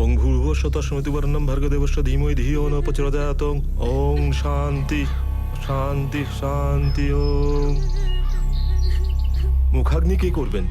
ওং ভূর্ভুবস্সুঃ তস্সৈতুর্বরেণ্যং ভর্গদেবস্য ধীমহি ধিয়ো ন প্রচোদয়াৎ। ওং শান্তি শান্তি শান্তি। ওং। মুখাগ্নি কে করবেন?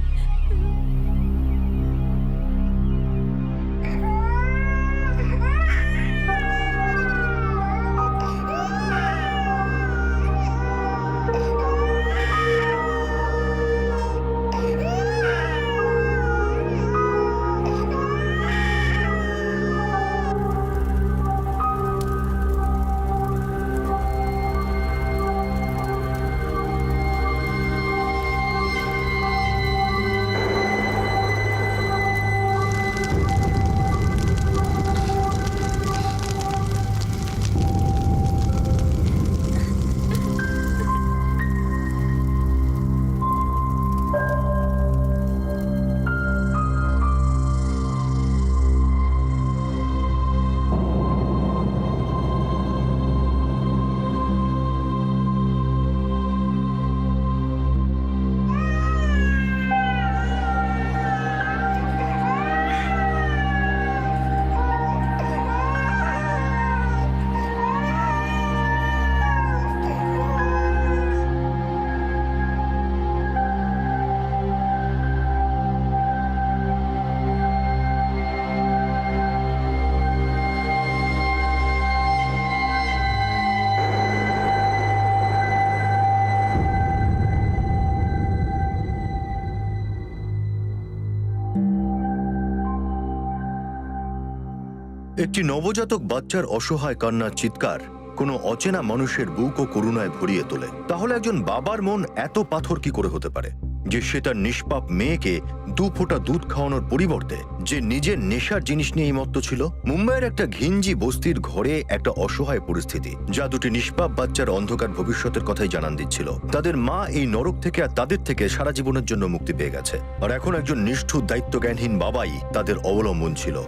একটি নবজাতক বাচ্চার অসহায় কান্নার চিৎকার কোনো অচেনা মানুষের বুক ও করুণায় ভরিয়ে তোলে। তাহলে একজন বাবার মন এত পাথর কি করে হতে পারে যে সে তার নিষ্পাপ মেয়েকে 2 ফোঁটা দুধ খাওয়ানোর পরিবর্তে যে নিজের নেশার জিনিস নিয়ে মত্ত ছিল। মুম্বাইয়ের একটা ঘিঞ্জি বস্তির ঘরে একটা অসহায় পরিস্থিতি, যা দুটি নিষ্পাপ বাচ্চার অন্ধকার ভবিষ্যতের কথাই জানান দিচ্ছিল। তাদের মা এই নরক থেকে আর তাদের থেকে সারা জীবনের জন্য মুক্তি পেয়ে গেছে, আর এখন একজন নিষ্ঠুর দায়িত্বজ্ঞানহীন বাবাই তাদের অবলম্বন ছিল।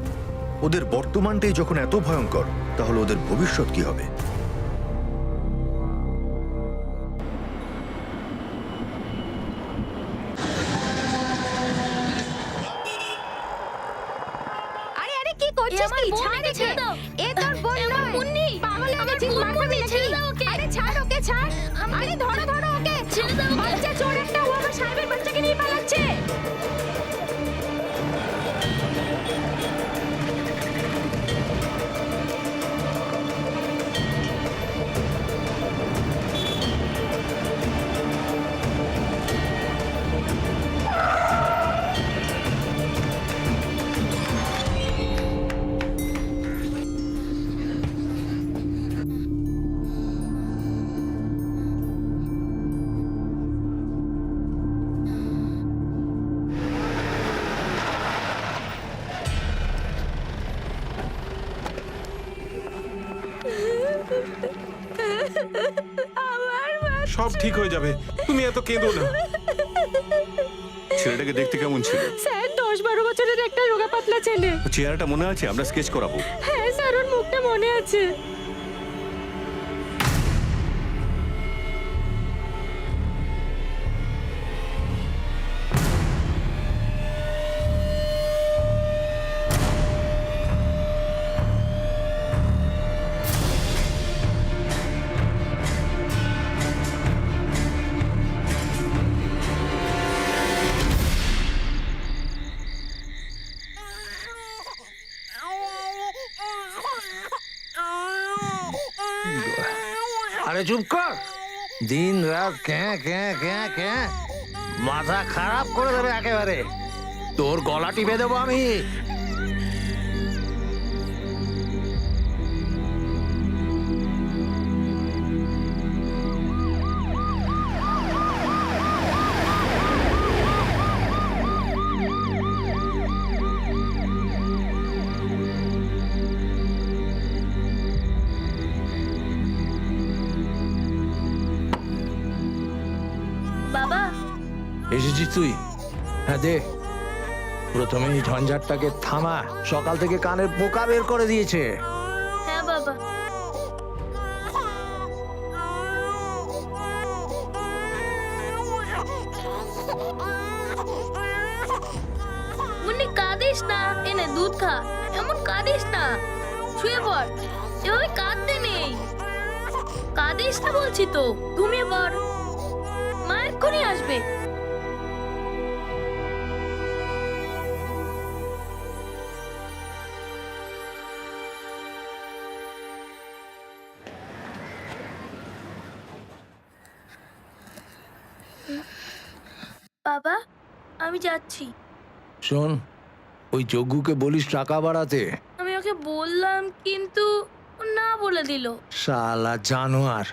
ওদের বর্তমানটাই যখন এত ভয়ঙ্কর, তাহলে ওদের ভবিষ্যৎ কি হবে? আরে আরে কি করছিস তুই? ছাড় একে। এ তোর বোন নয়। মুন্নি পাগল হয়ে গেছিস মাথা মেরেছি। আরে ছাড় ওকে, ছাড়। আরে ধরো ধরো ওকে। ছেড়ে দাও। বাচ্চা চোর একটা, ও আমার সাহেবের বাচ্চাকে নিয়ে পালাচ্ছে। সব ঠিক হয়ে যাবে, তুমি এত কেঁদো না। ছেলেটাকে দেখতে কেমন ছিল? স্যার 10-12 বছরের একটা রোগা পাতলা ছেলে। চেহারাটা মনে আছে? আমরা স্কেচ করাবো। হ্যাঁ স্যার, ওর মুখটা মনে আছে। আরে চুপ কর, দিন রাত ক্যাঁ ক্যাঁ ক্যাঁ ক্যাঁ, মাথা খারাপ করে দেবে একেবারে। তোর গলা টিপে দেবো আমি। বাবা এসেছিস তুই? হ্যাঁ দে, প্রথমে এই ঝঞ্ঝাটটাকে থামা। সকাল থেকে কানের পোকা বের করে দিয়েছে। হ্যাঁ বাবা। মুন্নি কাঁদিস না, এনে দুধ খা। এমন কাঁদিস না, শুয়ে পড়। এভাবে কাঁদতে নেই, কাঁদিস না বলছি তো, ঘুমিয়ে পড়, মা এক্ষুনি আসবে। বাবা, আমি যাচ্ছি। শোন, ওই যজ্ঞুকে বলিস টাকা বাড়াতে। আমি ওকে বললাম, কিন্তু ও না বলে দিল। শালা জানোয়ার।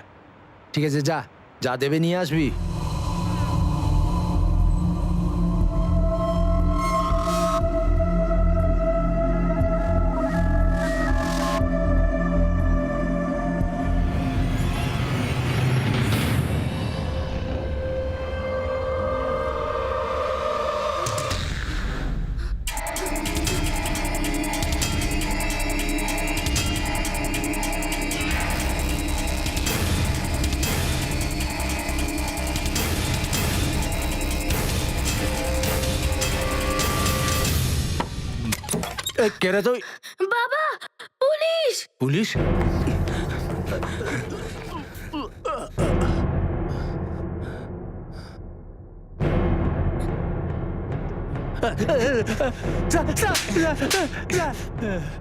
ঠিক আছে, যা যা দেবে নিয়ে আসবি। কে রে তুই? বাবা, পুলিশ! পুলিশ?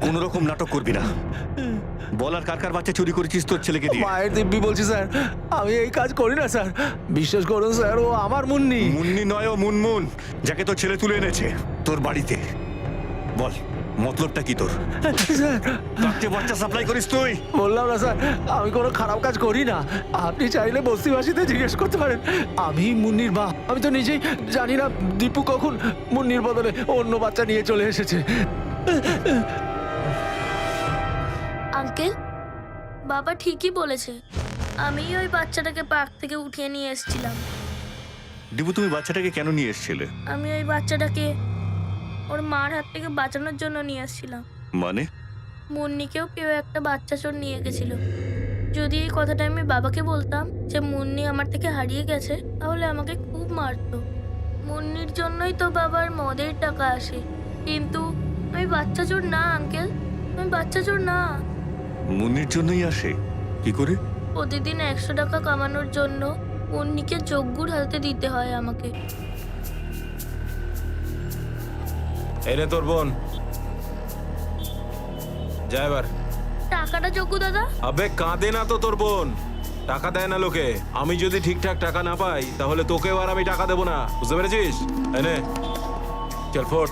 কোন রকম নাটক করবি না। বল আর কার কার বাচ্চা চুরি করেছিস তোর ছেলেকে দিয়ে? মায়ের দিব্যি বলছি স্যার, আমি এই কাজ করি না স্যার, বিশ্বাস করুন স্যার, ও আমার মুন্নি। মুন্নি নয়, ও মুনমুন, যাকে তোর ছেলে তুলে এনেছে তোর বাড়িতে। বল মতলবটা কি তোর? স্যার, কাকে বাচ্চা সাপ্লাই করিস তুই? বললাম না স্যার, আমি কোনো খারাপ কাজ করি না। আপনি চাইলে বস্তিবাসীতে জিজ্ঞেস করতে পারেন, আমি মুন্নির মা। আমি তো নিজেই জানি না দীপু কখন মুন্নির বদলে অন্য বাচ্চা নিয়ে চলে এসেছে। আঙ্কেল, বাবা ঠিকই বলেছে, আমি ওই বাচ্চাটাকে পার্ক থেকে উঠিয়ে নিয়ে এসেছিলাম। ডিবু, তুমি বাচ্চাটাকে কেন নিয়ে এসেছিলে? আমি ওই বাচ্চাটাকে ওর মার হাত থেকে বাঁচানোর জন্য নিয়ে এসেছিলাম। মানে? মুন্নিকেও কেউ একটা বাচ্চা চোর নিয়ে গেছিল। যদি এই কথাটা আমি বাবাকে বলতাম যে মুন্নি আমার থেকে হারিয়ে গেছে, তাহলে আমাকে খুব মারতো। মুন্নির জন্যই তো বাবার মদের টাকা আসে। কিন্তু আমি বাচ্চা চোর না আঙ্কেল, আমি বাচ্চা চোর না। মুন্নির জন্যই আসে? কি করে? প্রতিদিন 100 টাকা কামানোর জন্য মুন্নিকে যজ্ঞুর হাতে দিতে হয় আমাকে। এনে তোর বোন, যা এবার। টাকাটা যজ্ঞু দাদা। আবে কাঁদে না তো তোর বোন, টাকা দেয় না লোকে। আমি যদি ঠিকঠাক টাকা না পাই, তাহলে তোকেও আর আমি টাকা দেবো না, বুঝতে পেরেছিস? এনে চল ফোট।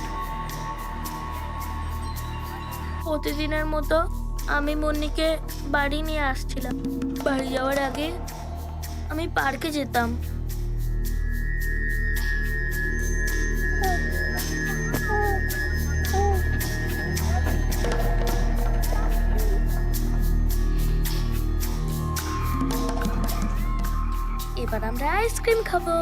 প্রতিদিনের মতো আমি মুন্নিকে বাড়ি নিয়ে আসছিলাম। বাড়ি যাওয়ার আগে আমি পার্কে যেতাম। এবার আমরা আইসক্রিম খাবো।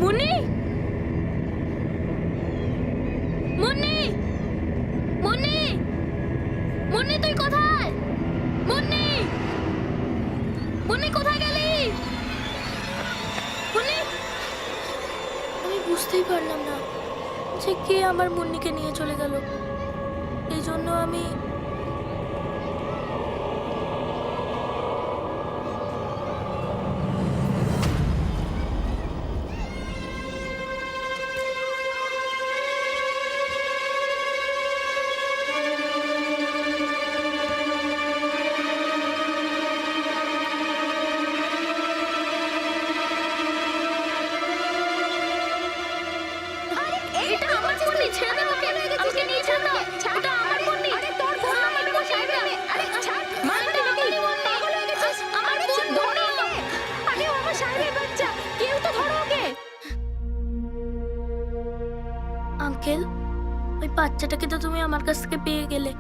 মুন্নি, মুন্নি, মুন্নি, মুন্নি তুই কোথায়? মুন্নি, মুন্নি কোথায় গেলি? মুন্নি, আমি বুঝতেই পারলাম না যে কে আমার মুন্নিকে নিয়ে চলে গেল। এই জন্য আমি এটা আমার মুন্নি, ছেড়ে দাও ওকে, আমাকে নিয়ে ছেড়ে দাও। ওটা আমার মুন্নি। আরে তোর বোন আমার বোন সাইবে। আরে ছাড়, মারটা আমার মুন্নি। পাগল হয়ে গেছিস? আমার বোন ধরো ওকে। আরে ও আমার সাইবের বাচ্চা, কেউ তো ধরো ওকে। আঙ্কেল, ওই বাচ্চাটাকে তো তুমি আমার কাছ থেকে পেয়ে গেলে,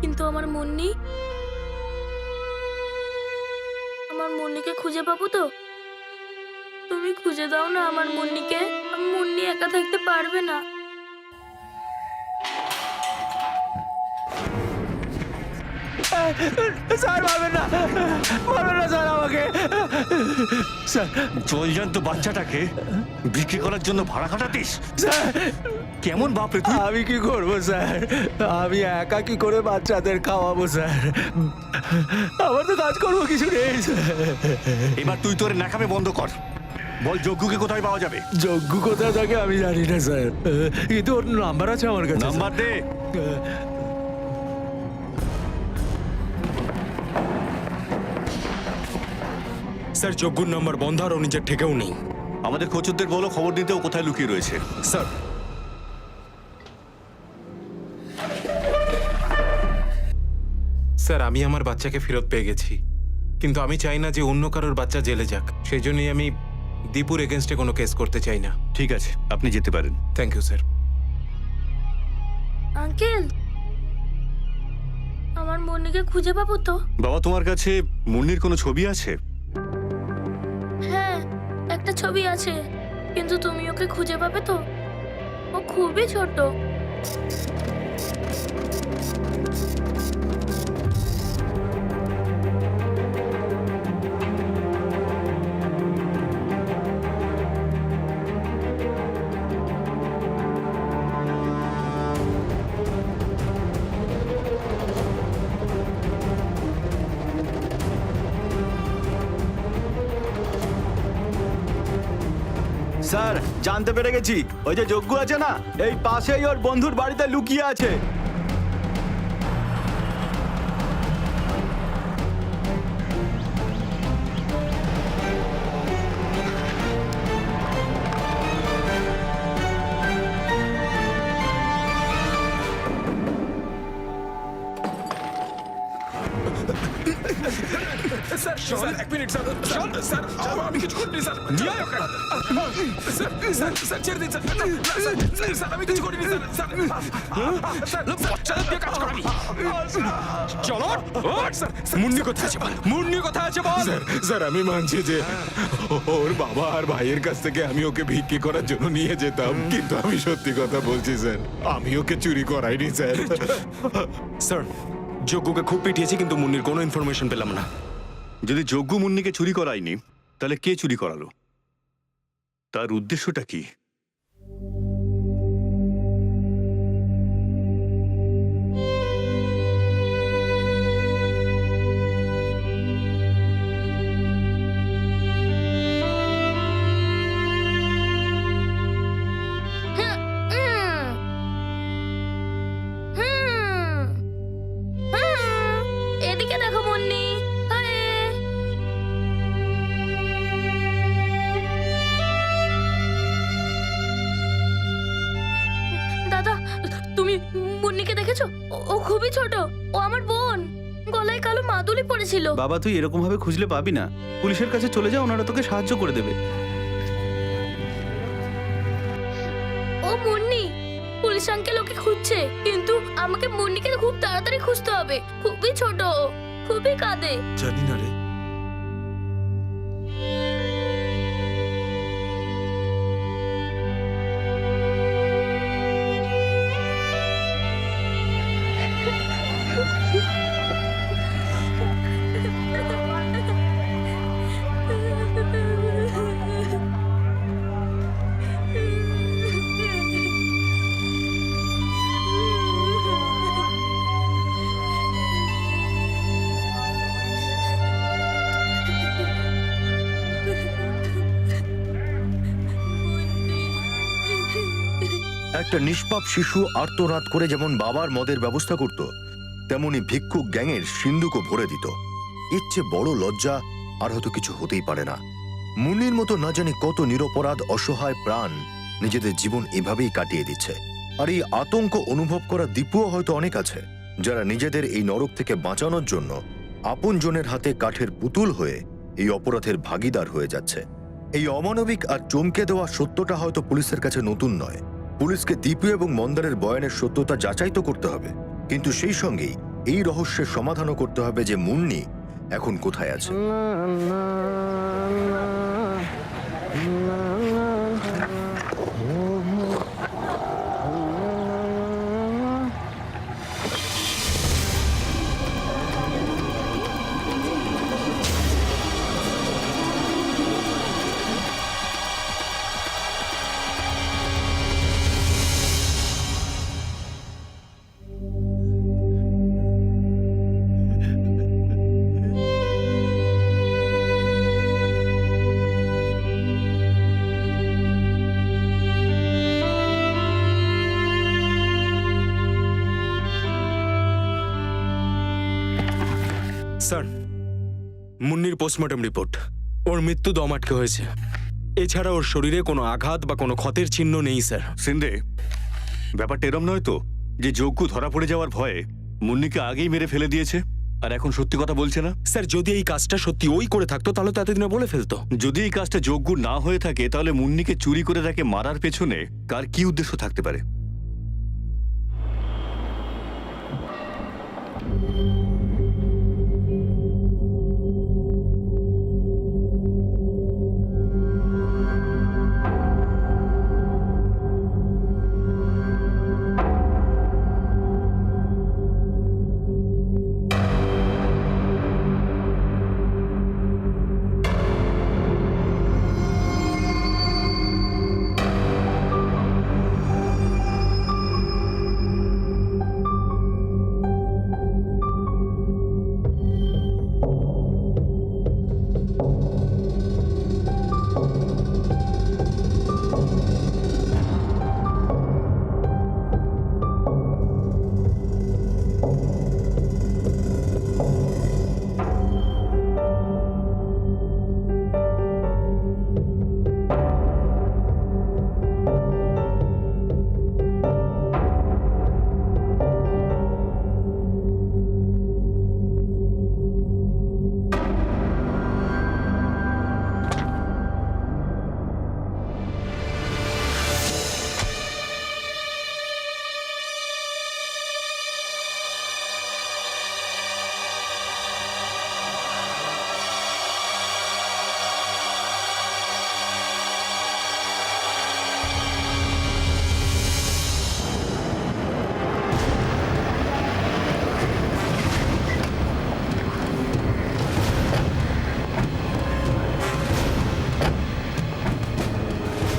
কিন্তু আমার মুন্নি, আমার মুন্নিকে খুঁজে পাবো তো? তুমি খুঁজে দাও না আমার মুন্নিকে। মুন্নি একা থাকতে পারবে না। স্যার মারবেন না, মারবেন না স্যার আমাকে। স্যার জলজান্ত বাচ্চাটাকে বিক্রি করার জন্য ভাড়া খাটাতিস? স্যার কেমন বাপ রে তুই? আমি কি করবো স্যার? আমি একা কি করে বাচ্চাদের খাওয়াবো স্যার? আমার তো কাজ করবো কিছু নেই স্যার। এবার তুই তোর নাকামে বন্ধ কর। বল যজ্ঞকে কোথায় পাওয়া যাবে? যজ্ঞ কোথায় থাকে আমি জানি না স্যার, কিন্তু ওর নাম্বার আছে আমার কাছে। নাম্বার দে। স্যার যজ্ঞর নাম্বার বন্ধ আর ও নিজের থেকেও নেই। আমাদের খোঁজদের বলো খবর দিতে ও কোথায় লুকিয়ে রয়েছে। স্যার স্যার আমি আমার বাচ্চাকে ফেরত পেয়ে গেছি, কিন্তু আমি চাই না যে অন্য কারোর বাচ্চা জেলে যাক। সেই জন্যই আমি দীপুর এগেনস্টে কোনো কেস করতে চাই না। ঠিক আছে, আপনি যেতে পারেন। Thank you sir. আঙ্কেল, আমার মুন্নিকে খুঁজে পাবো তো? বাবা, তোমার কাছে মুন্নির কোনো ছবি আছে? হ্যাঁ, একটা ছবি আছে, কিন্তু তুমি ওকে খুঁজে পাবে তো? ও খুবই ছোট। স্যার জানতে পেরে গেছি, ওই যে যজ্ঞ আছে না, এই পাশেই ওর বন্ধুর বাড়িতে লুকিয়ে আছে। স্যার এক মিনিট স্যার, স্যার আমি কিছু করিনি স্যার। নিয়ে আয় ওকে। স্যার স্যার ছেড়ে দিন স্যার। স্যার আমি কিছু করিনি স্যার। স্যার বাচ্চাদের দিয়ে কাজ করাবি। চলো ওঠ। স্যার মুন্নি কোথায় আছে বল, মুন্নি কোথায় আছে বল। স্যার আমি মানছি যে ওর বাবা আর ভাইয়ের কাছ থেকে আমি ওকে ভিক্ষি করার জন্য নিয়ে যেতাম, কিন্তু আমি সত্যি কথা বলছি স্যার, আমি ওকে চুরি করাইনি স্যার। স্যার যজ্ঞকে খুব পিটিয়েছি, কিন্তু মুন্নির কোনো ইনফরমেশন পেলাম না। যদি যজ্ঞ মুন্নিকে চুরি করায়নি, তাহলে কে চুরি করালো? তার উদ্দেশ্যটা কি? এদিকে দেখো মুন্নি। আরে দাদা, তুমি মুন্নিকে দেখেছো? ও খুবই ছোট, ও আমার বোন। গলায় কালো মাদুলি পড়েছিল। বাবা তুই এরকম ভাবে খুঁজলে পাবি না, পুলিশের কাছে চলে যা, ওনারা তোকে সাহায্য করে দেবে। ও মুন্নি, পুলিশ আঙ্কেল ওকে খুঁজছে, কিন্তু আমাকে মুন্নিকে খুব তাড়াতাড়ি খুঁজতে হবে। খুবই ছোট, ও খুবই কাঁদে। জানি না রে। একটা নিষ্পাপ শিশু আর্তনাদ করে যেমন বাবার মদের ব্যবস্থা করত, তেমনি ভিক্ষুক গ্যাংয়ের সিন্ধুকও ভরে দিত। এর চেয়ে বড় লজ্জা আর হয়তো কিছু হতেই পারে না। মুন্নির মতো না জানি কত নিরপরাধ অসহায় প্রাণ নিজেদের জীবন এভাবেই কাটিয়ে দিচ্ছে। আর এই আতঙ্ক অনুভব করা দীপুও হয়তো অনেক আছে, যারা নিজেদের এই নরক থেকে বাঁচানোর জন্য আপনজনের হাতে কাঠের পুতুল হয়ে এই অপরাধের ভাগীদার হয়ে যাচ্ছে। এই অমানবিক আর চমকে দেওয়া সত্যটা হয়তো পুলিশের কাছে নতুন নয়। পুলিশকে দীপু এবং মন্দারের বয়ানের সত্যতা যাচাই তো করতে হবে, কিন্তু সেই সঙ্গেই এই রহস্যের সমাধানও করতে হবে যে মুন্নি এখন কোথায় আছে। স্যার, মুন্নির পোস্টমর্টম রিপোর্ট, ওর মৃত্যু দম আটকে হয়েছে। এছাড়া ওর শরীরে কোনো আঘাত বা কোনো ক্ষতের চিহ্ন নেই স্যার। সিন্ধে, ব্যাপারটা এরম নয় তো যে যজ্ঞ ধরা পড়ে যাওয়ার ভয়ে মুন্নিকে আগেই মেরে ফেলে দিয়েছে আর এখন সত্যি কথা বলছে না? স্যার, যদি এই কাজটা সত্যি ওই করে থাকতো তাহলে তো এতদিনে বলে ফেলতো। যদি এই কাজটা যজ্ঞ না হয়ে থাকে তাহলে মুন্নিকে চুরি করে তাকে মারার পেছনে কার কি উদ্দেশ্য থাকতে পারে?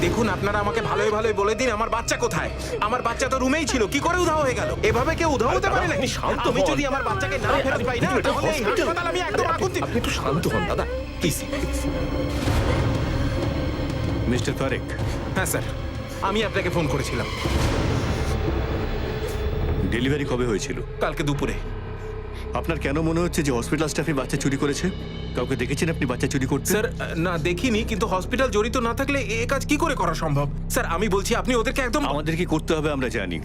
দেখুন, আপনারা আমাকে ভালোই ভালোই বলে দিন আমার বাচ্চা কোথায়। আমার বাচ্চা তো রুমেই ছিল, কি করে উধাও হয়ে গেল? এভাবে কেউ উধাও হতে পারে নাকি? আমি যদি আমার বাচ্চাকে না ফেরত পাই না তাহলে এই হাসপাতাল আমি একদম আগুন দিব। আপনি একটু শান্ত হন দাদা, প্লিজ। মিস্টার তারেক, হ্যাঁ স্যার, আমি আপনাকে ফোন করেছিলাম ডেলিভারি কবে হয়েছিল? কালকে দুপুরে। আপনার কেন মনে হচ্ছে যে হসপিটাল স্টাফে বাচ্চা চুরি করেছে? কাউকে দেখেছেন আপনি বাচ্চা চুরি করতে? স্যার, না দেখিনি, কিন্তু হসপিটাল জড়িত না থাকলে এ কাজ কি করে করা সম্ভব? স্যার, আমি বলছি আপনি ওদেরকে একদম। আমাদের কি করতে হবে আমরা জানি।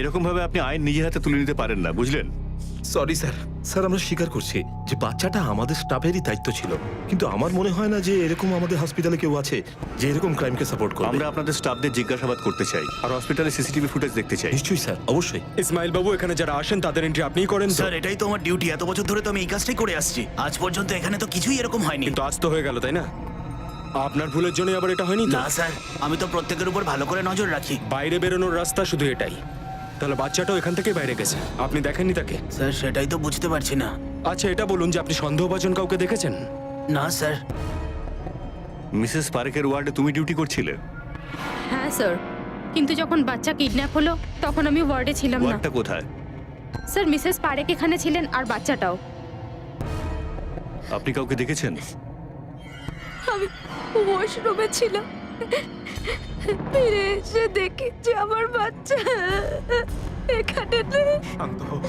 এরকম ভাবে আপনি আইন নিজের হাতে তুলে নিতে পারেন না, বুঝলেন? Sorry sir. স্যার, আমরা স্বীকার করছি যে বাচ্চাটা আমাদের স্টাফেরই দায়িত্ব ছিল, কিন্তু আমার মনে হয় না যে এরকম আমাদের হসপিটালে কেউ আছে যে এরকম ক্রাইমকে সাপোর্ট করবে। আমরা আপনাদের স্টাফদের জিজ্ঞাসাবাদ করতে চাই আর হসপিটালে সিসিটিভি ফুটেজ দেখতে চাই। নিশ্চয়ই স্যার, অবশ্যই। ইসমাইল বাবু, এখানে যারা আসেন তাদের এন্ট্রি আপনিই করেন তো? স্যার, এটাই তো আমার ডিউটি। এত বছর ধরে তো আমি এই কাজটাই করে আসছি। আজ পর্যন্ত এখানে তো কিছুই এরকম হয়নি। কিন্তু আজ তো হয়ে গেল, তাই না? আপনার ভুলের জন্য আবার এটা হয়নি তো? না স্যার, আমি তো প্রত্যেকের উপর ভালো করে নজর রাখি। বাইরে বেরোনোর রাস্তা শুধু এটাই, তাহলে বাচ্চাটাও এখান থেকে বাইরে গেছে, আপনি দেখেননি তাকে? স্যার, সেটাই তো বুঝতে পারছি না। আচ্ছা, এটা বলুন যে আপনি সন্দেহভাজন কাউকে দেখেছেন? না স্যার। মিসেস পারেকের ওয়ার্ডে তুমি ডিউটি করছিলে? হ্যাঁ স্যার, কিন্তু যখন বাচ্চা কিডন্যাপ হলো তখন আমি ওয়ার্ডে ছিলাম না। ওয়ার্ডটা কোথায়? স্যার, মিসেস পারেক এখানে ছিলেন আর বাচ্চাটাও। আপনি কাউকে দেখেছেন? আমি ওয়াশরুমে ছিলাম, ফিরে এসে দেখি যে আমার বাচ্চা এখানে নেই। শান্ত হও।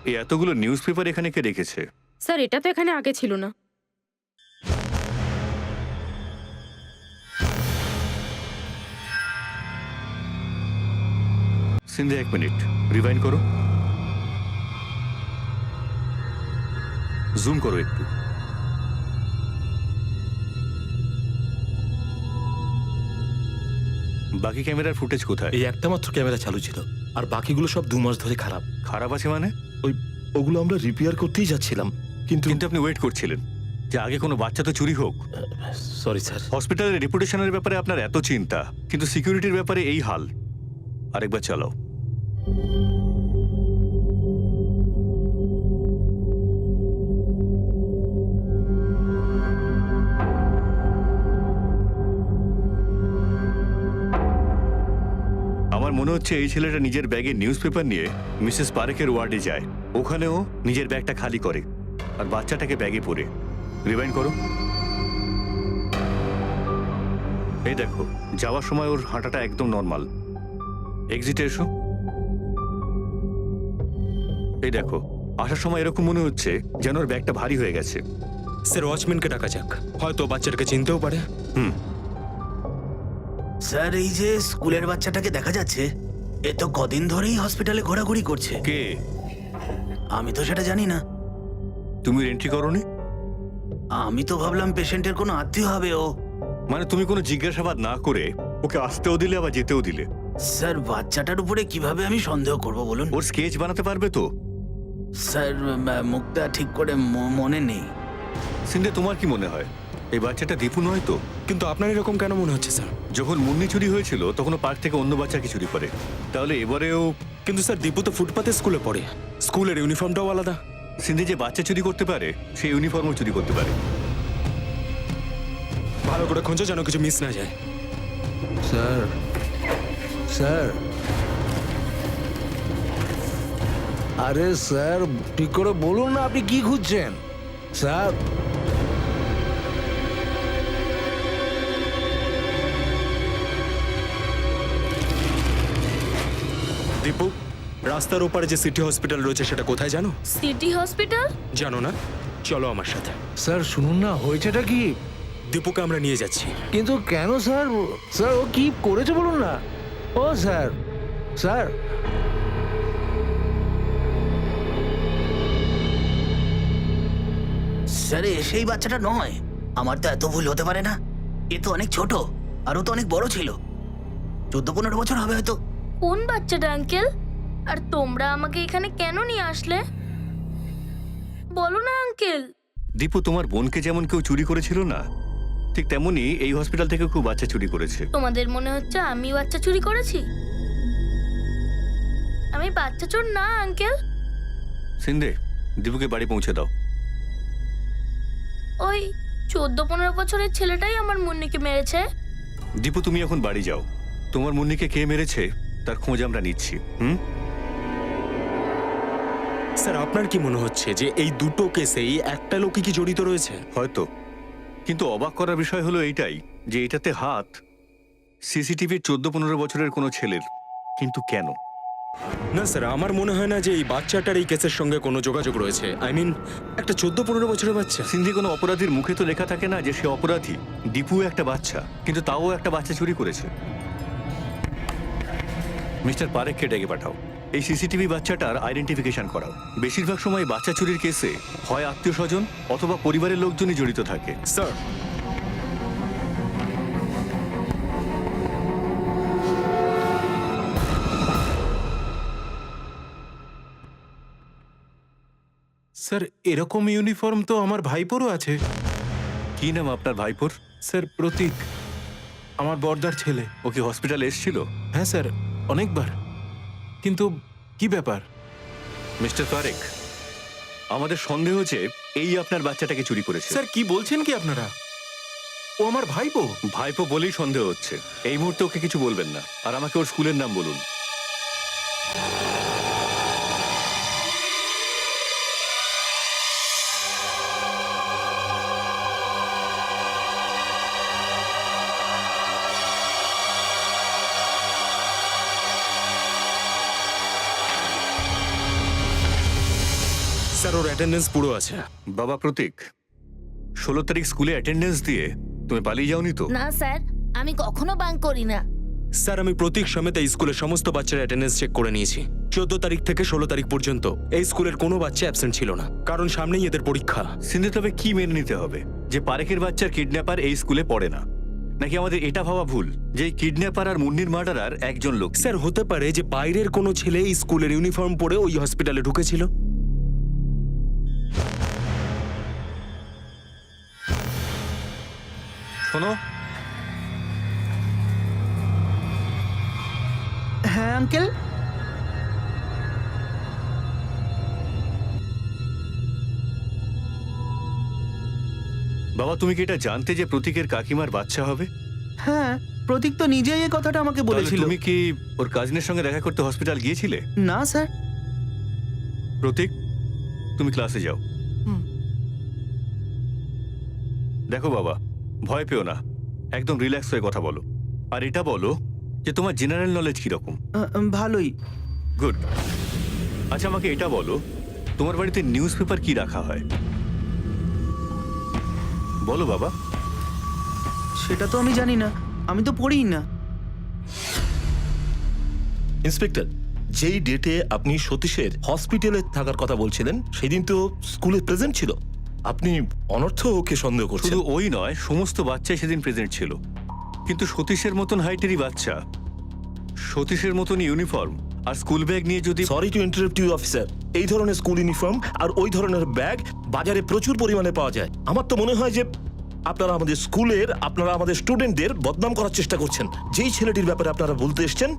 এই এতগুলো নিউজ পেপার এখানে কে রেখেছে? স্যার, এটা তো এখানে আগে ছিল না। সিন্ধে, 1 মিনিট রিভাইন্ড করো, জুম করো একটু। বাকি ক্যামেরার ফুটেজ কোথায়? এই একটা মাত্র ক্যামেরা চালু ছিল, আর বাকিগুলো সব 2 মাস ধরে খারাপ। খারাপ আছে মানে? ওগুলো আমরা রিপেয়ার করতেই যাচ্ছিলাম, কিন্তু কিন্তু আপনি ওয়েট করছিলেন যে আগে কোনো বাচ্চা তো চুরি হোক। Sorry sir. হসপিটালের রেপুটেশনের ব্যাপারে আপনার এত চিন্তা, কিন্তু সিকিউরিটির ব্যাপারে এই হাল। আরেকবার চালাও। আমার মনে হচ্ছে এই ছেলেটা নিজের ব্যাগে নিউজ পেপার নিয়ে মিসেস পারেকের ওয়ার্ডে যায়, ওখানেও নিজের ব্যাগটা খালি করে আর বাচ্চাটাকে ব্যাগে পরে। রিভাইন্ড করো। এই দেখো, যাওয়ার সময় ওর হাঁটাটা একদম নর্মাল। এক্সিটে এসো। এই দেখো, আসার সময় এরকম মনে হচ্ছে যেন ওর ব্যাগটা ভারী হয়ে গেছে। স্যার ওয়াচম্যানকে ডাকা যাক, হয়তো বাচ্চাটাকে চিনতেও পারে। স্যার এই যে স্কুলের বাচ্চাটাকে দেখা যাচ্ছে, এ তো কদিন ধরেই হসপিটালে ঘোরাঘুরি করছে। কে? আমি তো সেটা জানি না। তুমি এন্ট্রি করোনি? আমি তো ভাবলাম পেশেন্টের কোনো আত্মীয় হবে ও। মানে তুমি কোনো জিজ্ঞাসাবাদ না করে ওকে আসতেও দিলে আবার যেতেও দিলে। স্যার বাচ্চাটার উপরে কিভাবে আমি সন্দেহ করব বলুন? ওর স্কেচ বানাতে পারবে তো? স্যার মুখটা ঠিক করে মনে নেই। সিন্ধে, তোমার কি মনে হয় এই বাচ্চাটা দীপু নয় তো? কিন্তু আপনার এরকম কেন মনে হচ্ছে স্যার? যখন মুন্নি চুরি হয়েছিল তখন ও পার্ক থেকে অন্য বাচ্চাকে চুরি করে, তাহলে এবারেও? কিন্তু স্যার দীপু তো ফুটপাতে স্কুলে পড়ে, স্কুলের ইউনিফর্মটাও আলাদা। সিন্ধে যে বাচ্চা চুরি করতে পারে সেই ইউনিফর্মও চুরি করতে পারে। ভালো করে খোঁজো যেন কিছু মিস না যায়। স্যার, স্যার, আরে স্যার ঠিক করে বলুন না আপনি কি খুঁজছেন? স্যার, দীপু, রাস্তার ওপারে যে সিটি হসপিটাল রয়েছে সেটা কোথায় জানো? City hospital? জানো না? চলো আমার সাথে। স্যার শুনুন না, হয়েছেটা কি? দীপুকে আমরা নিয়ে যাচ্ছি। কিন্তু কেন স্যার? স্যার ও কি করেছে বলুন না। ও স্যার, স্যার, স্যার সেই বাচ্চাটা নয়। আমার তো এত ভুল হতে পারে না। এ তো অনেক ছোট, আর ও তো অনেক বড় ছিল। 14-15 বছর হবে হয়তো। কোন বাচ্চাটা আঙ্কেল? আর তোমরা আমাকে এখানে কেন নিয়ে আসলে? বলো না আঙ্কেল। দীপু, তোমার বোনকে যেমন কেউ চুরি করেছিল না, ঠিক তেমনি এই হসপিটাল থেকে খুব বাচ্চা চুরি করেছে। তোমাদের মনে হচ্ছে আমি বাচ্চা চুরি করেছি? আমি বাচ্চা চোর না আঙ্কেল। সিন্ধে, দীপুকে বাড়ি পৌঁছে দাও। ওই 14-15 বছরের ছেলেটাই আমার মুন্নিকে মেরেছে। দীপু, তুমি এখন বাড়ি যাও। তোমার মুন্নিকে কে মেরেছে তার খোঁজ আমরা নিচ্ছি। স্যার আপনার কি মনে হচ্ছে যে এই দুটো কেসেই একটা লোকই কি জড়িত রয়েছে? হয়তো, কিন্তু অবাক করার বিষয় হলো এইটাই যে এটাতে হাত সিসিটিভির 14-15 বছরের কোনো ছেলের। কিন্তু কেন? না স্যার, আমার মনে হয় না যে এই বাচ্চাটার এই কেসের সঙ্গে কোনো যোগাযোগ রয়েছে। আই মিন, একটা 14-15 বছরের বাচ্চা। সিন্ধি, কোনো অপরাধীর মুখে তো লেখা থাকে না যে সে অপরাধী। দীপু একটা বাচ্চা, কিন্তু তাও একটা বাচ্চা চুরি করেছে। মিস্টার পারেখকে ডেকে পাঠাও। এই সিসিটিভি বাচ্চাটার আইডেন্টিফিকেশন করাও। বেশিরভাগ সময় বাচ্চা চুরির কেসে হয় আত্মীয় স্বজন অথবা পরিবারের লোকজনই জড়িত থাকে। স্যার, স্যার এরকম ইউনিফর্ম তো আমার ভাইপোরও আছে। কি নাম আপনার ভাইপোর? স্যার প্রতীক, আমার বর্দার ছেলে। ও কি হসপিটালে এসেছিল? হ্যাঁ স্যার, অনেকবার। কিন্তু কি ব্যাপার? মিস্টার পারেখ, আমাদের সন্দেহ যে এই আপনার বাচ্চাটাকে চুরি করেছে। স্যার কি বলছেন কি আপনারা? ও আমার ভাইপো। ভাইপো বলেই সন্দেহ হচ্ছে। এই মুহূর্তে ওকে কিছু বলবেন না, আর আমাকে ওর স্কুলের নাম বলুন। স্যার ওর অ্যাটেন্ডেন্স পুরো আছে। বাবা প্রতীক, 16 তারিখ স্কুলে অ্যাটেন্ডেন্স দিয়ে তুমি পালিয়ে যাওনি তো? না স্যার, আমি কখনো বাঙ্ক করি না। স্যার আমি প্রতীক সমেত এই স্কুলের সমস্ত বাচ্চার অ্যাটেন্ডেন্স চেক করে নিয়েছি। 14 তারিখ থেকে 16 তারিখ পর্যন্ত এই স্কুলের কোনো বাচ্চা অ্যাবসেন্ট ছিল না, কারণ সামনেই এদের পরীক্ষা। সিন্ধে, তবে কি মেনে নিতে হবে যে পারেখের বাচ্চার কিডন্যাপার এই স্কুলে পড়ে না? নাকি আমাদের এটা ভাবা ভুল যে এই কিডন্যাপার আর মুন্নির মার্ডারার একজন লোক? স্যার হতে পারে যে বাইরের কোনো ছেলে এই স্কুলের ইউনিফর্ম পরে ওই হসপিটালে ঢুকেছিল। শোনো, হ্যাঁ আঙ্কেল। বাবা তুমি কি এটা জানতে যে প্রতীকের কাকিমার বাচ্চা হবে? হ্যাঁ, প্রতীক তো নিজেই এই কথাটা আমাকে তাহলে বলেছিল। তুমি কি ওর কাজিনের সঙ্গে দেখা করতে হসপিটাল গিয়েছিলে? না স্যার। প্রতীক, তুমি ক্লাসে যাও। দেখো বাবা, ভয় পেও না। একদম রিল্যাক্স হয়ে কথা বলো। আর এটা বলো যে তোমার জেনারেল নলেজ কিরকম? ভালোই। গুড। আচ্ছা আমাকে এটা বলো, তোমার বাড়িতে নিউজ পেপার কি রাখা হয়? বলো বাবা। সেটা তো আমি জানি না, আমি তো পড়িই না। ইন্সপেক্টর, যেই ডেটে আপনি সতীশের হসপিটালে থাকার কথা বলছিলেন সেদিন তো স্কুলে প্রেজেন্ট ছিল। আপনি অনর্থ ওকে সন্দেহ করছেন। শুধু ওই নয়, সমস্ত বাচ্চাই সেদিন প্রেজেন্ট ছিল। কিন্তু সতীশের মতন হাইটেরই বাচ্চা, সতীশের মতন ইউনিফর্ম আর স্কুল ব্যাগ নিয়ে যদি... sorry to interrupt you officer, এই ধরনের স্কুল ইউনিফর্ম আর ওই ধরনের ব্যাগ বাজারে প্রচুর পরিমাণে পাওয়া যায়। আমার তো মনে হয় যে আপনারা আমাদের স্টুডেন্টদের বদনাম করার চেষ্টা করছেন। যেই ছেলেটির ব্যাপারে আপনারা বলতে এসছেন,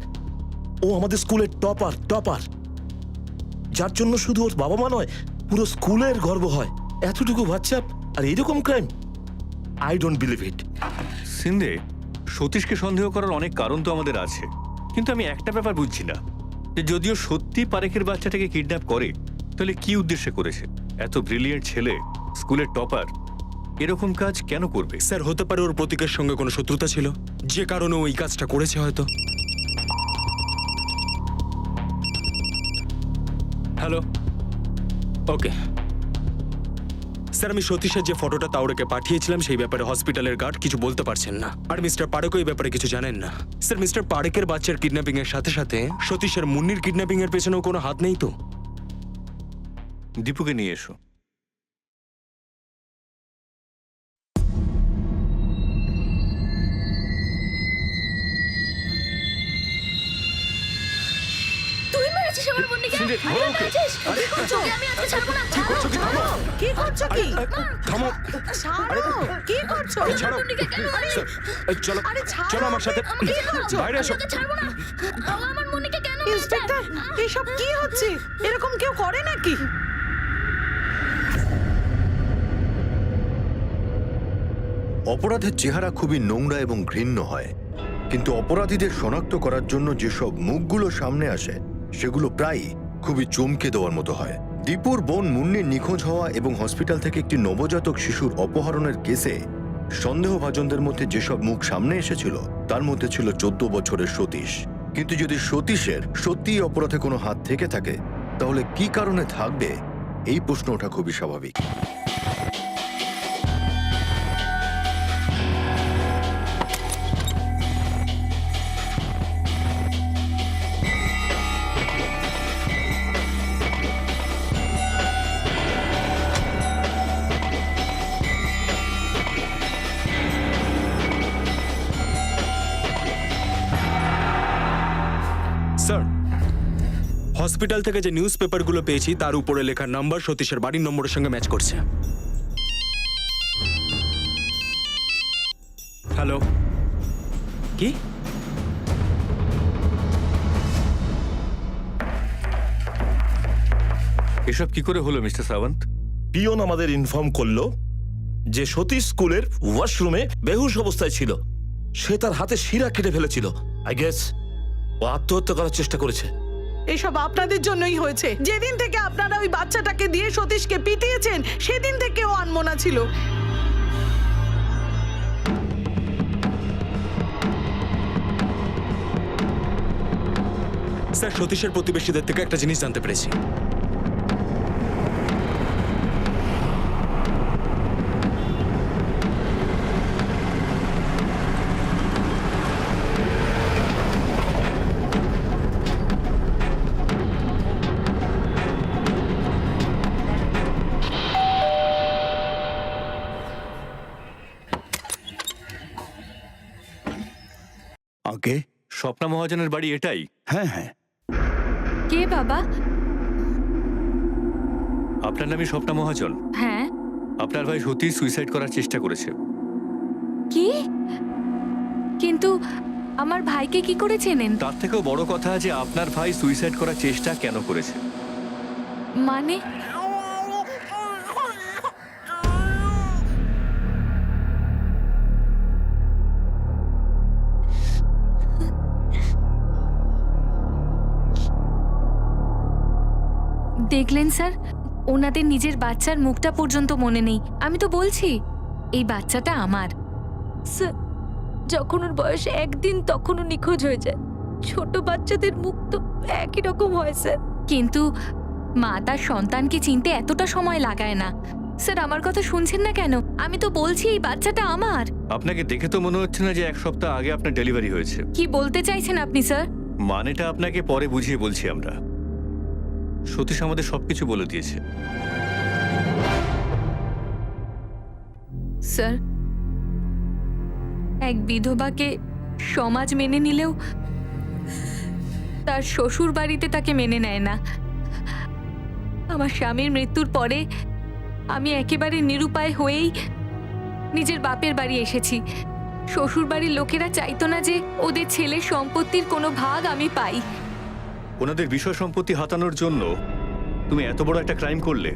ও আমাদের স্কুলের টপার, যার জন্য শুধু ওর বাবা মা নয়, পুরো স্কুলের গর্ব হয়। এতটুকু বাচ্চা আর এইরকম crime, I don't believe it. Shinde, সতীশকে সন্দেহ করার অনেক কারণ তো আমাদের আছে, কিন্তু আমি একটা ব্যাপার বুঝছি না, যে যদিও সত্যি পারেখের বাচ্চাটাকে কিডন্যাপ করে, তাহলে কি উদ্দেশ্যে করেছে? এত ব্রিলিয়েন্ট ছেলে, স্কুলের টপার, এরকম কাজ কেন করবে? স্যার, হতে পারে ওর প্রতীকের সঙ্গে কোনো শত্রুতা ছিল, যে কারণে ওই কাজটা করেছে হয়তো। হ্যালো, ওকে স্যার, আমি সতীশের যে ফটোটা তাওড়েকে পাঠিয়েছিলাম সেই ব্যাপারে হসপিটালের গার্ড কিছু বলতে পারছেন না। আর মিস্টার পারেকও এই ব্যাপারে কিছু জানেন না। স্যার, মিস্টার পারেকের বাচ্চার কিডন্যাপিং এর সাথে সাথে সতীশের মুন্নির কিডন্যাপিং এর পেছনেও কোনো হাত নেই তো? দীপুকে নিয়ে এসো। তুই মেরেছিস আমার মুন্নিকে? সিন্ধে, তুই ধরো ওকে। মেরেছিস? কি করছো? ওকে আমি আজকে ছাড়বো না। কি করছো কি? থামো, ছাড়ো, কি করছো? ছাড়ো। মুন্নিকে কেন মারলি? চলো, আরে ছাড়ো। চলো আমার সাথে, আমাকে ছাড়ো। বাইরে এসো। আমি ওকে ছাড়বো না। ও আমার মুন্নিকে কেন মেরেছে? ইন্সপেক্টর, এসব কি হচ্ছে? এরকম কেউ করে নাকি? অপরাধের চেহারা খুবই নোংরা এবং ঘৃণ্য হয়, কিন্তু অপরাধীদের শনাক্ত করার জন্য যেসব মুখগুলো সামনে আসে সেগুলো প্রায়ই খুবই চমকে দেওয়ার মতো হয়। দীপুর বোন মুন্নির নিখোঁজ হওয়া এবং হসপিটাল থেকে একটি নবজাতক শিশুর অপহরণের কেসে সন্দেহভাজনদের মধ্যে যেসব মুখ সামনে এসেছিল তার মধ্যে ছিল 14 বছরের সতীশ। কিন্তু যদি সতীশের সত্যিই অপরাধে কোনো হাত থেকে থাকে, তাহলে কি কারণে থাকবে? এই প্রশ্ন ওঠা খুবই স্বাভাবিক। স্যার, হসপিটাল থেকে যে নিউজ পেপারগুলো পেয়েছি তার উপরে লেখা নাম্বার সতীশের বাড়ির নম্বরের সঙ্গে ম্যাচ করছে। হ্যালো, কি? এসব কি করে হলো মিস্টার সাওয়ন্ত? পিয়ন আমাদের ইনফর্ম করলো যে সতীশ স্কুলের ওয়াশরুমে বেহুশ অবস্থায় ছিল। সে তার হাতে শিরা কেটে ফেলেছিল। আই গেস ও আত্মহত্যা করার চেষ্টা করেছে। এসব আপনাদের জন্যই হয়েছে। যেদিন থেকে আপনারা ওই বাচ্চাটাকে দিয়ে সতীশকে পিটিয়েছেন, সেদিন থেকে ও আনমনা ছিল। স্যার, সতীশের প্রতিবেশীদের থেকে একটা জিনিস জানতে পেরেছি। আগে স্বপ্না মহাজনের বাড়ি এটাই? হ্যাঁ হ্যাঁ, কে বাবা? আপনার নামই স্বপ্না মহাজন? হ্যাঁ। আপনার ভাই সতীশ সুইসাইড করার চেষ্টা করেছে। কি? কিন্তু আমার ভাইকে কি করে চেনেন? তার থেকেও বড় কথা যে আপনার ভাই সুইসাইড করার চেষ্টা কেন করেছে। মানে? দেখলেন স্যার, ওনাদের নিজের বাচ্চার মুখটা পর্যন্ত মনে নেই। আমি তো বলছি এই বাচ্চাটা আমার। যখন ওর বয়স একদিন তখন ও নিখোঁজ হয়ে যায়। ছোট বাচ্চাদের মুখ তো একই রকম হয় স্যার। কিন্তু মা তার সন্তানকে চিনতে এতটা সময় লাগায় না। স্যার আমার কথা শুনছেন না কেন? আমি তো বলছি এই বাচ্চাটা আমার। আপনাকে দেখে তো মনে হচ্ছে না যে 1 সপ্তাহ আগে আপনার ডেলিভারি হয়েছে। কি বলতে চাইছেন আপনি স্যার? মানেটা আপনাকে পরে বুঝিয়ে বলছি আমরা। সতীশ আমাদের সবকিছু বলে দিয়েছে। স্যার, এক বিধবাকে সমাজ মেনে নিলেও তার শ্বশুর বাড়িতে তাকে মেনে নেয় না। আমার স্বামীর মৃত্যুর পরে আমি একেবারে নিরুপায় হয়েই নিজের বাপের বাড়ি এসেছি। শ্বশুর বাড়ির লোকেরা চাইতো না যে ওদের ছেলের সম্পত্তির কোনো ভাগ আমি পাই। ওনাদের বিষয় সম্পত্তি হাতানোর জন্য তুমি এত বড় একটা ক্রাইম করলে?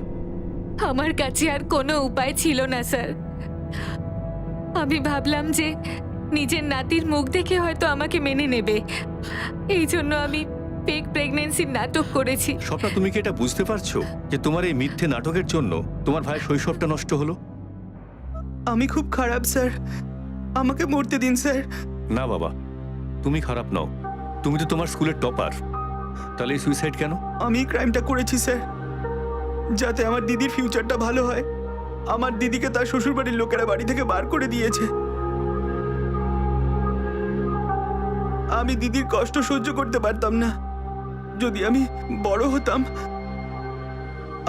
আমার কাছে আর কোনো উপায় ছিল না স্যার। আমি ভাবলাম যে নিজের নাতির মুখ দেখে হয়তো আমাকে মেনে নেবে, এই জন্য আমি ফেক প্রেগন্যান্সির নাটক করেছি। স্বপ্না, তুমি কি এটা বুঝতে পারছো যে তোমার এই মিথ্যে নাটকের জন্য তোমার ভাইয়ের শৈশবটা নষ্ট হলো? আমি খুব খারাপ স্যার, আমাকে মরতে দিন স্যার। না বাবা, তুমি খারাপ নও। তুমি তো তোমার স্কুলের টপার। তাহলে এই সুইসাইড কেন? আমি ক্রাইমটা করেছি স্যার, যাতে আমার দিদির ফিউচারটা ভালো হয়। আমার দিদিকে তার শ্বশুরবাড়ির লোকেরা বাড়ি থেকে বার করে দিয়েছে। আমি দিদির কষ্ট সহ্য করতে পারতাম না। যদি আমি বড় হতাম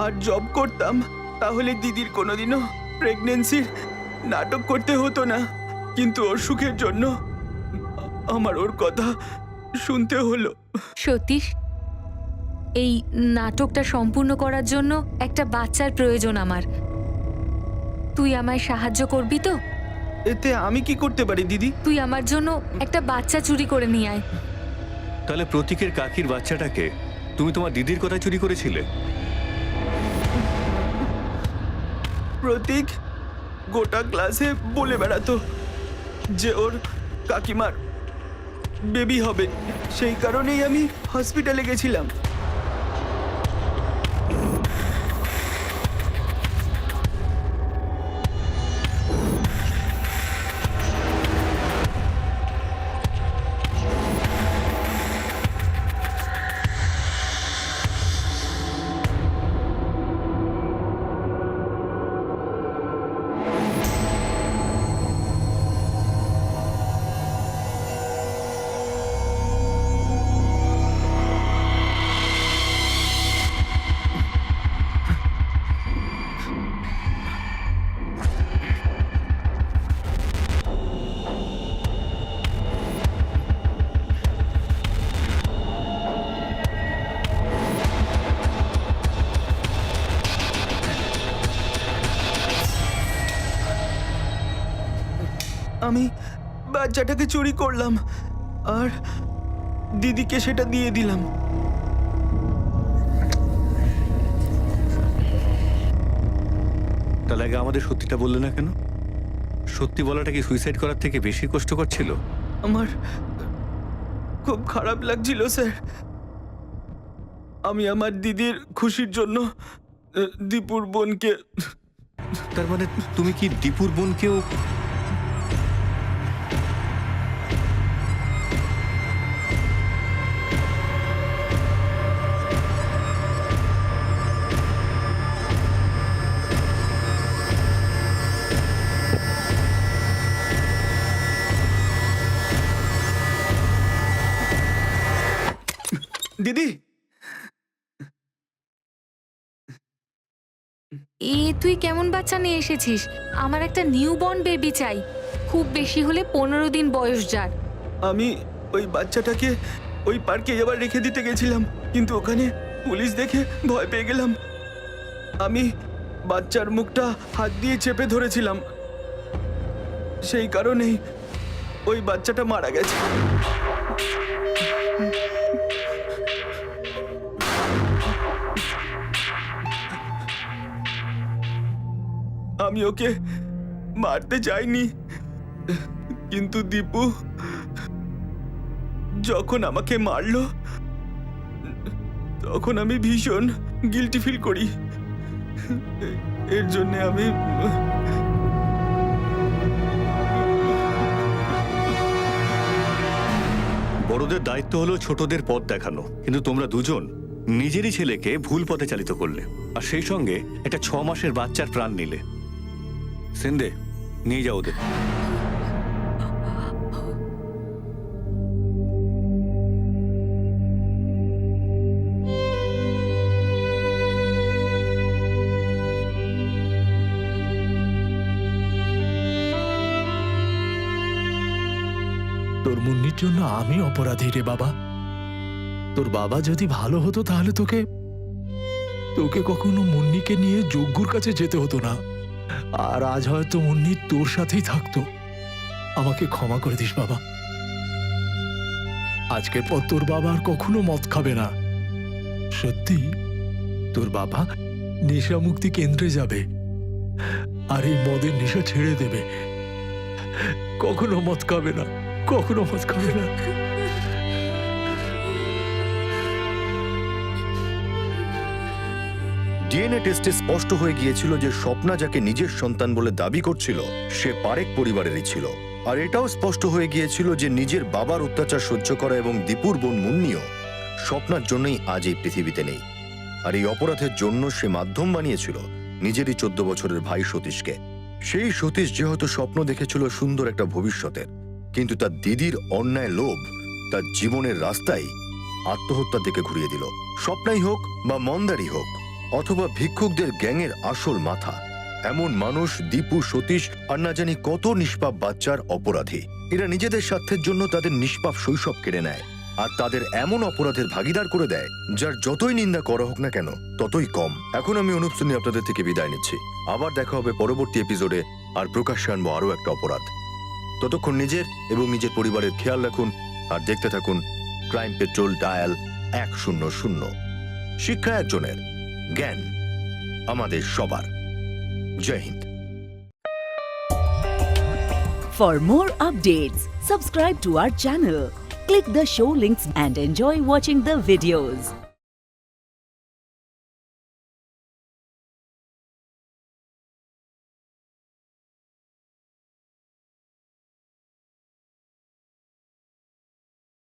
আর জব করতাম, তাহলে দিদির কোনোদিনও প্রেগন্যান্সির নাটক করতে হতো না। কিন্তু ওর সুখের জন্য আমার ওর কথা শুনতে হলো। সতীশ, এই নাটকটা সম্পূর্ণ করার জন্য একটা বাচ্চার প্রয়োজন আমার। তুই আমায় সাহায্য করবি তো? এতে আমি কি করতে পারি দিদি? তুই আমার জন্য একটা বাচ্চা চুরি করে নিয়ে আয়। তাহলে প্রতীকের কাকির বাচ্চাটাকে তুমি তোমার দিদির কথা চুরি করেছিলে? প্রতীক গোটা ক্লাসে বলে বেড়াতো যে ওর কাকিমার বেবি হবে। সেই কারণেই আমি হসপিটালে গেছিলাম। আমি বাচ্চাটাকে চুরি করলাম আর দিদিকে সেটা দিয়ে দিলাম। তাহলে আগে আমাদের সত্যিটা বললে না কেন? সত্যি বলাটা কি সুইসাইড করার থেকে বেশি কষ্টকর ছিল? আমার খুব খারাপ লাগছিল স্যার। আমি আমার দিদির খুশির জন্য দীপুর বোনকে। তার মানে তুমি কি দীপুর বোনকেও? দিদি, তুই কেমন বাচ্চা নিয়ে এসেছিস? আমার একটা নিউবর্ন বেবি চাই, খুব বেশি হলে 15 দিন বয়স যার। আমি ওই বাচ্চাটাকে ওই পার্কে এবার রেখে দিতে গেছিলাম, কিন্তু ওখানে পুলিশ দেখে ভয় পেয়ে গেলাম। আমি বাচ্চার মুখটা হাত দিয়ে চেপে ধরেছিলাম, সেই কারণেই ওই বাচ্চাটা মারা গেছে। আমি ওকে মারতে চাইনি, কিন্তু দীপু যখন আমাকে মারলো তখন আমি ভীষণ গিল্টি ফিল করি। এর জন্য আমি বড়দের দায়িত্ব হলো ছোটদের পথ দেখানো, কিন্তু তোমরা দুজন নিজেরই ছেলেকে ভুল পথে চালিত করলে, আর সেই সঙ্গে একটা 6 মাসের বাচ্চার প্রাণ নিলে। সিন্ধে, নিয়ে যাও ওদের। তোর মুন্নির জন্য আমি অপরাধী রে বাবা। তোর বাবা যদি ভালো হতো তাহলে তোকে কখনো মুন্নিকে নিয়ে যজ্ঞুর কাছে যেতে হতো না, আর আজ হয়তো মুন্নি তোর সাথেই থাকতো। আমাকে ক্ষমা করে দিস বাবা। আজকের পর তোর বাবা আর কখনো মদ খাবে না। সত্যি, তোর বাবা নেশা মুক্তি কেন্দ্রে যাবে আর এই মদের নেশা ছেড়ে দেবে। কখনো মদ খাবে না, কখনো মদ খাবে না। ডিএনএ টেস্টে স্পষ্ট হয়ে গিয়েছিল যে স্বপ্না যাকে নিজের সন্তান বলে দাবি করছিল সে পারেখ পরিবারেরই ছিল। আর এটাও স্পষ্ট হয়ে গিয়েছিল যে নিজের বাবার অত্যাচার সহ্য করা এবং দীপুর বোন মুন্নিও স্বপ্নার জন্যই আজ এই পৃথিবীতে নেই। আর এই অপরাধের জন্য সে মাধ্যম বানিয়েছিল নিজেরই 14 বছরের ভাই সতীশকে। সেই সতীশ যেহেতু স্বপ্ন দেখেছিল সুন্দর একটা ভবিষ্যতের, কিন্তু তার দিদির অন্যায় লোভ তার জীবনের রাস্তায় আত্মহত্যার দিকে ঘুরিয়ে দিল। স্বপ্নাই হোক বা মন্দারই হোক অথবা ভিক্ষুকদের গ্যাংয়ের আসল মাথা, এমন মানুষ দীপু, সতীশ আর না জানি কত নিষ্পাপ বাচ্চার অপরাধী। এরা নিজেদের স্বার্থের জন্য তাদের নিষ্পাপ শৈশব কেড়ে নেয় আর তাদের এমন অপরাধের ভাগিদার করে দেয় যার যতই নিন্দা করা হোক না কেন ততই কম। এখন আমি অনুপ সুনি আপনাদের থেকে বিদায় নিচ্ছি। আবার দেখা হবে পরবর্তী এপিসোডে, আর প্রকাশ্যে আনবো আরও একটা অপরাধ। ততক্ষণ নিজের এবং নিজের পরিবারের খেয়াল রাখুন আর দেখতে থাকুন ক্রাইম পেট্রোল ডায়াল 100। শিক্ষা একজনের, জ্ঞান আমাদের সবার। জয় Hind. For more updates, subscribe to our channel, click the show links and enjoy watching the videos.